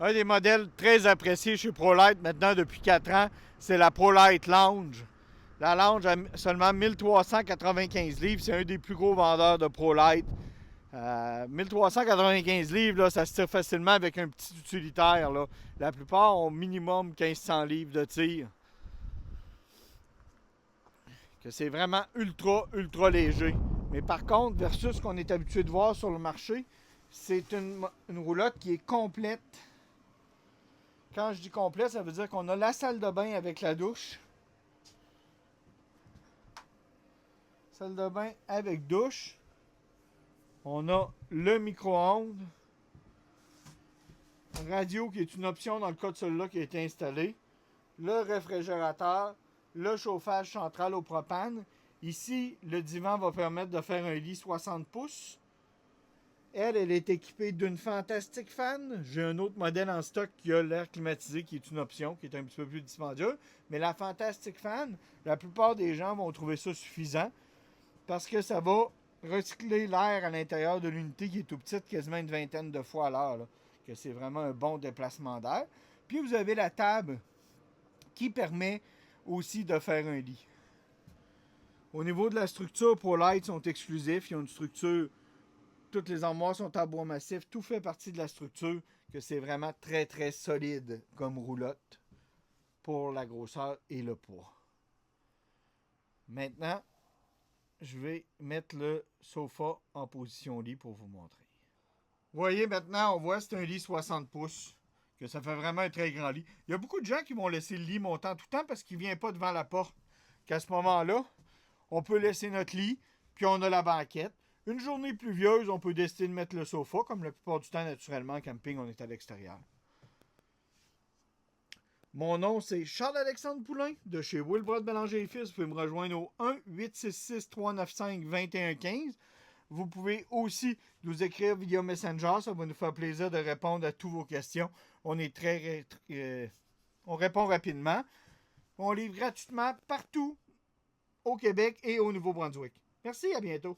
Un des modèles très appréciés chez ProLite maintenant depuis 4 ans, c'est la ProLite Lounge. La Lounge a seulement 1395 livres. C'est un des plus gros vendeurs de ProLite. 1395 livres, là, ça se tire facilement avec un petit utilitaire. Là. La plupart ont minimum 1500 livres de tir. Que c'est vraiment ultra léger. Mais par contre, versus ce qu'on est habitué de voir sur le marché, c'est une roulotte qui est complète. Quand je dis complète, ça veut dire qu'on a la salle de bain avec la douche. Salle de bain avec douche. On a le micro-ondes. Radio qui est une option dans le cas de celui-là qui a été installé. Le réfrigérateur. Le chauffage central au propane. Ici, le divan va permettre de faire un lit 60 pouces. Elle est équipée d'une Fantastic Fan. J'ai un autre modèle en stock qui a l'air climatisé, qui est une option, qui est un petit peu plus dispendieux. Mais la Fantastic Fan, la plupart des gens vont trouver ça suffisant parce que ça va recycler l'air à l'intérieur de l'unité qui est tout petite, quasiment une vingtaine de fois à l'heure. Que c'est vraiment un bon déplacement d'air. Puis vous avez la table qui permet aussi de faire un lit. Au niveau de la structure, ProLite sont exclusifs. Ils ont une structure, toutes les armoires sont en bois massif. Tout fait partie de la structure, que c'est vraiment très solide comme roulotte pour la grosseur et le poids. Maintenant, je vais mettre le sofa en position lit pour vous montrer. Vous voyez maintenant, on voit c'est un lit 60 pouces. Que ça fait vraiment un très grand lit. Il y a beaucoup de gens qui vont laisser le lit montant tout le temps parce qu'il ne vient pas devant la porte. Qu'à ce moment-là, on peut laisser notre lit, puis on a la banquette. Une journée pluvieuse, on peut décider de mettre le sofa, comme la plupart du temps, naturellement, en camping, on est à l'extérieur. Mon nom, c'est Charles-Alexandre Poulain, de chez Wilbrod Bélanger et Fils. Vous pouvez me rejoindre au 1-866-395-2115. Vous pouvez aussi nous écrire via Messenger. Ça va nous faire plaisir de répondre à toutes vos questions. On est on répond rapidement. On livre gratuitement partout au Québec et au Nouveau-Brunswick. Merci, à bientôt.